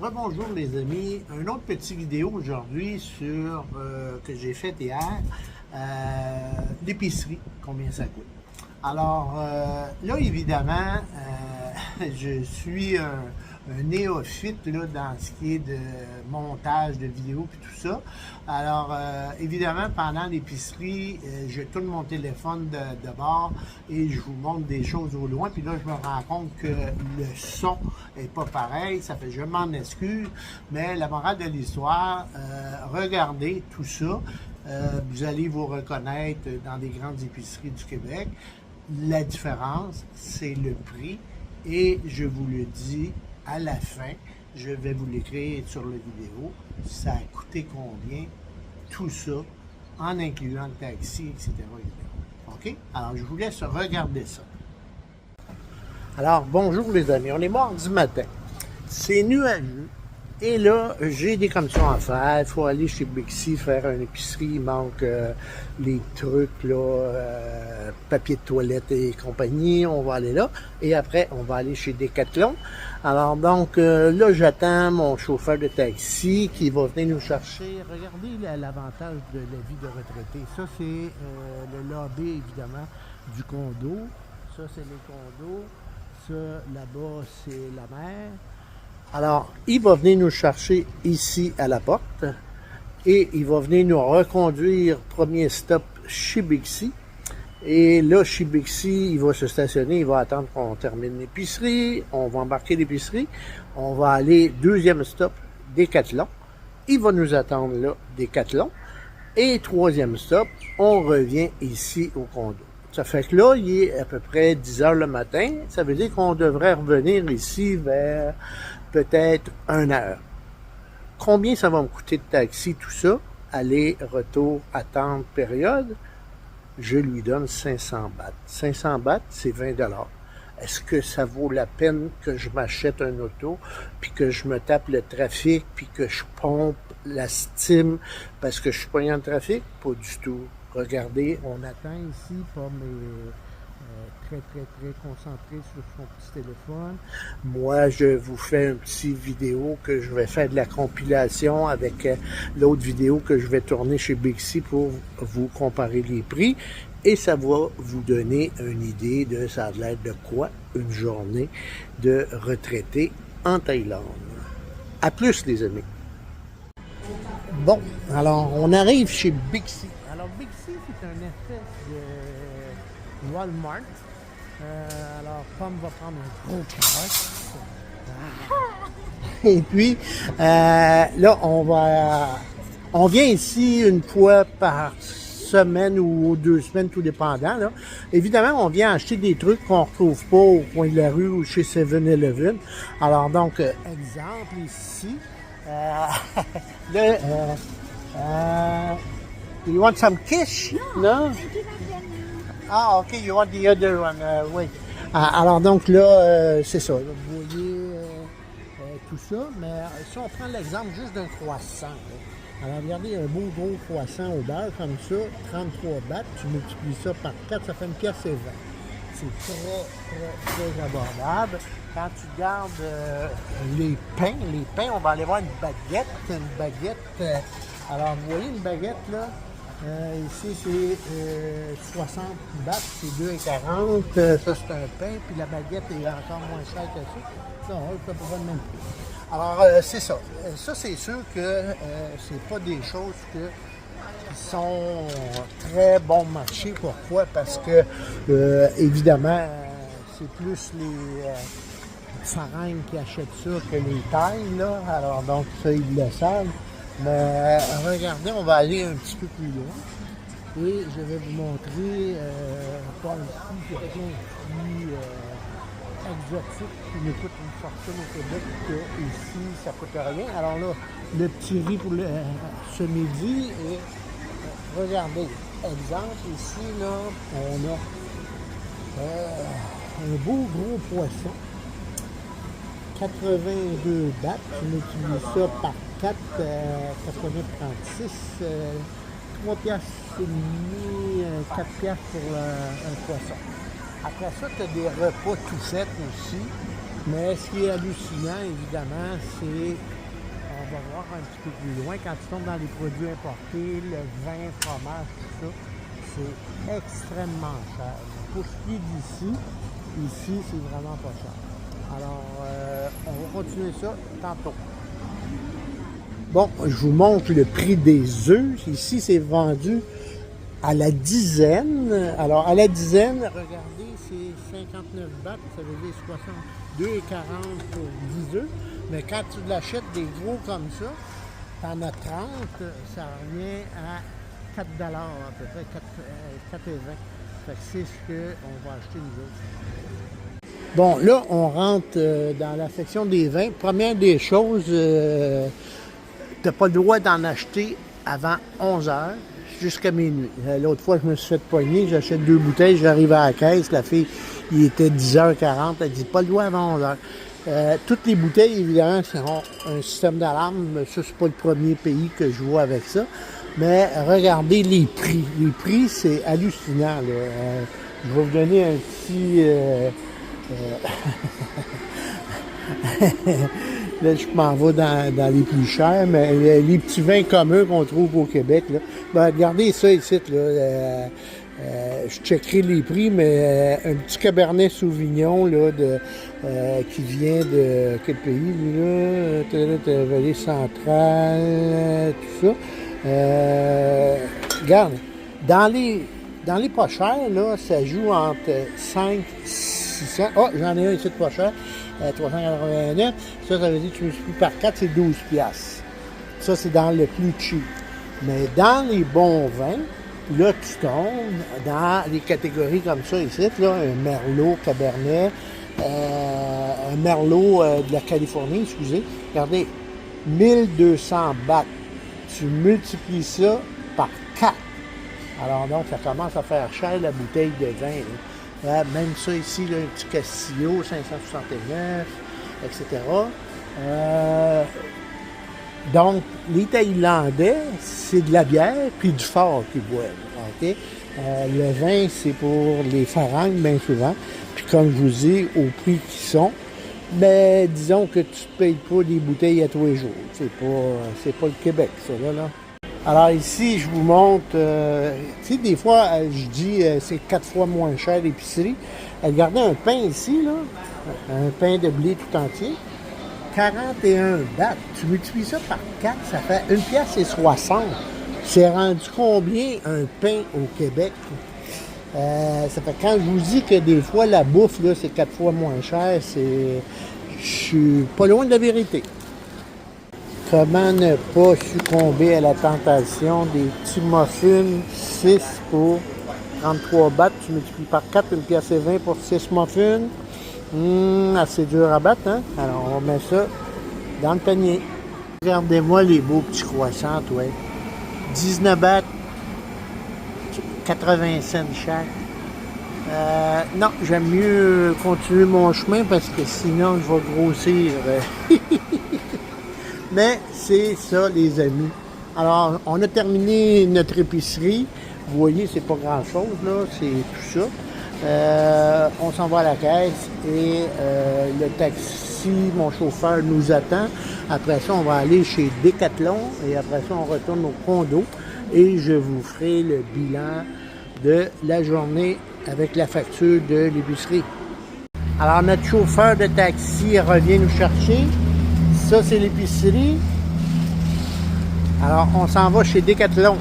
Rebonjour les amis, un autre petit vidéo aujourd'hui sur que j'ai fait hier, l'épicerie, combien ça coûte. Alors là évidemment, je suis un néophyte là, dans ce qui est de montage de vidéos et tout ça. Alors évidemment pendant l'épicerie, je tourne mon téléphone de bord et je vous montre des choses au loin. Puis là je me rends compte que le son est pas pareil. Ça fait je m'en excuse, mais la morale de l'histoire, regardez tout ça. Vous allez vous reconnaître dans des grandes épiceries du Québec. La différence, c'est le prix et je vous le dis à la fin, je vais vous l'écrire sur la vidéo. Ça a coûté combien, tout ça, en incluant le taxi, etc. OK? Alors, je vous laisse regarder ça. Alors, bonjour les amis, on est mardi matin. C'est nuageux. Et là, j'ai des commissions à faire. Il faut aller chez Bixi faire une épicerie. Il manque les trucs, là, papier de toilette et compagnie. On va aller là. Et après, on va aller chez Decathlon. Alors donc, là, j'attends mon chauffeur de taxi qui va venir nous chercher. Regardez l'avantage de la vie de retraité. Ça, c'est le lobby, évidemment, du condo. Ça, c'est les condos. Ça, là-bas, c'est la mer. Alors, il va venir nous chercher ici à la porte et il va venir nous reconduire, premier stop, chez Bixi. Et là, chez Bixi, il va se stationner, il va attendre qu'on termine l'épicerie, on va embarquer l'épicerie, on va aller, deuxième stop, Decathlon. Il va nous attendre là, Decathlon. Et troisième stop, on revient ici au condo. Ça fait que là, il est à peu près 10 heures le matin. Ça veut dire qu'on devrait revenir ici vers peut-être 1 heure. Combien ça va me coûter de taxi, tout ça? Aller, retour, attente, période? Je lui donne 500 bahts. 500 bahts, c'est 20 $. Est-ce que ça vaut la peine que je m'achète un auto, puis que je me tape le trafic, puis que je pompe la Steam parce que je suis pas dans le trafic? Pas du tout. Regardez, on attend ici, pas mes... très concentré sur son petit téléphone. Moi, je vous fais une petite vidéo que je vais faire de la compilation avec l'autre vidéo que je vais tourner chez Bixi pour vous comparer les prix. Et ça va vous donner une idée de ça a l'air de quoi une journée de retraité en Thaïlande. À plus les amis. Bon, alors on arrive chez Bixi. Alors Bixi, c'est un espèce de Walmart. Alors, Pomme va prendre un gros carotte. Et puis, là, on vient ici une fois par semaine ou 2 semaines, tout dépendant. Là. Évidemment, on vient acheter des trucs qu'on ne retrouve pas au coin de la rue ou chez 7-Eleven. Alors, donc, exemple ici. You want some quiche? No? Ah, OK, you want the other one, oui. Alors, donc là, c'est ça. Là, vous voyez tout ça, mais si on prend l'exemple juste d'un croissant, là, alors regardez, un beau gros croissant au beurre comme ça, 33 bahts, tu multiplies ça par 4, ça fait 1 pièce et 20. C'est très abordable. Quand tu gardes les pains, on va aller voir une baguette. Alors, vous voyez une baguette, là? Ici, c'est 60 bahts, c'est 2,40. Ça, c'est un pain, puis la baguette est encore moins chère que ça. Non, ça peut pas le même prix. Alors, c'est ça. Ça, c'est sûr que c'est pas des choses qui sont très bon marché. Pourquoi? Parce que, évidemment, c'est plus les faringues qui achètent ça que les tailles, là. Alors, donc, ça, ils le savent. Mais regardez, on va aller un petit peu plus loin et je vais vous montrer par ici quelqu'un qui exotique qui nous coûte une fortune au Québec que ici ça coûte rien. Alors là, le petit riz pour ce midi et regardez, exemple ici là, on a un beau gros poisson. 82 bahts, tu multiplies ça par 4, 80,36, 3 piastres et demi, 4 piastres pour un poisson. Après ça, tu as des repas tout faits aussi. Mais ce qui est hallucinant, évidemment, c'est, on va voir un petit peu plus loin, quand tu tombes dans les produits importés, le vin, fromage, tout ça, c'est extrêmement cher. Pour ce qui est ici, c'est vraiment pas cher. Alors, on va continuer ça tantôt. Bon, je vous montre le prix des œufs. Ici, c'est vendu à la dizaine. Alors, à la dizaine, regardez, c'est 59 bahts, ça veut dire 62,40 pour 10 œufs. Mais quand tu l'achètes des gros comme ça, t'en as 30, ça revient à 4 $ à peu près, 4,20 $. Fait que c'est ce qu'on va acheter nous autres. Bon, là, on rentre dans la section des vins. Première des choses, tu n'as pas le droit d'en acheter avant 11 heures jusqu'à minuit. L'autre fois, je me suis fait poigner, j'achète 2 bouteilles, j'arrive à la caisse, la fille, il était 10h40, elle dit pas le droit avant 11 heures. Toutes les bouteilles, évidemment, seront un système d'alarme. Ça, c'est pas le premier pays que je vois avec ça. Mais regardez les prix. Les prix, c'est hallucinant, là. Je vais vous donner un petit... Là, je m'en vais dans les plus chers, mais les petits vins communs qu'on trouve au Québec, là. Ben, regardez ça ici, là. Je checkerai les prix, mais un petit Cabernet Sauvignon, là, qui vient de quel pays, lui, là? Vallée centrale, tout ça. Regarde, dans les pas chers, là, ça joue entre 5 600. Oh, j'en ai un ici de pas cher, 389. Ça veut dire que tu multiplies par 4, c'est 12 piastres. Ça, c'est dans le plus cheap. Mais dans les bons vins, là, tu tombes dans des catégories comme ça ici, là, un Merlot Cabernet, un Merlot de la Californie, excusez. Regardez, 1200 bahts. Tu multiplies ça par 4. Alors donc, ça commence à faire cher la bouteille de vin. Même ça ici, là, un petit Castillo, 569, etc. Donc, les Thaïlandais, c'est de la bière puis du fort qu'ils boivent. Okay? Le vin, c'est pour les farangs, bien souvent. Puis comme je vous dis, au prix qu'ils sont. Mais disons que tu ne payes pas des bouteilles à tous les jours. C'est pas le Québec, ça, là. Alors ici, je vous montre, tu sais, des fois, je dis c'est 4 fois moins cher l'épicerie. Regardez un pain ici, là, un pain de blé tout entier, 41 bahts. Tu multiplies ça par 4, ça fait 1 piastre et 60. C'est rendu combien un pain au Québec? Ça fait quand je vous dis que des fois, la bouffe, là, c'est 4 fois moins cher, je suis pas loin de la vérité. Comment ne pas succomber à la tentation des petits muffins 6 pour 33 bahts. Tu multiplies par 4, 1 piastre et 20 pour 6 muffins. Assez dur à battre, hein? Alors, on met ça dans le panier. Regardez-moi les beaux petits croissants, ouais. 19 bahts, 80 cents chaque. Non, j'aime mieux continuer mon chemin parce que sinon, je vais grossir. Mais c'est ça, les amis. Alors, on a terminé notre épicerie. Vous voyez, c'est pas grand-chose, là. C'est tout ça. On s'en va à la caisse et le taxi, mon chauffeur nous attend. Après ça, on va aller chez Decathlon et après ça, on retourne au condo et je vous ferai le bilan de la journée avec la facture de l'épicerie. Alors, notre chauffeur de taxi revient nous chercher. Ça, c'est l'épicerie. Alors, on s'en va chez Decathlon.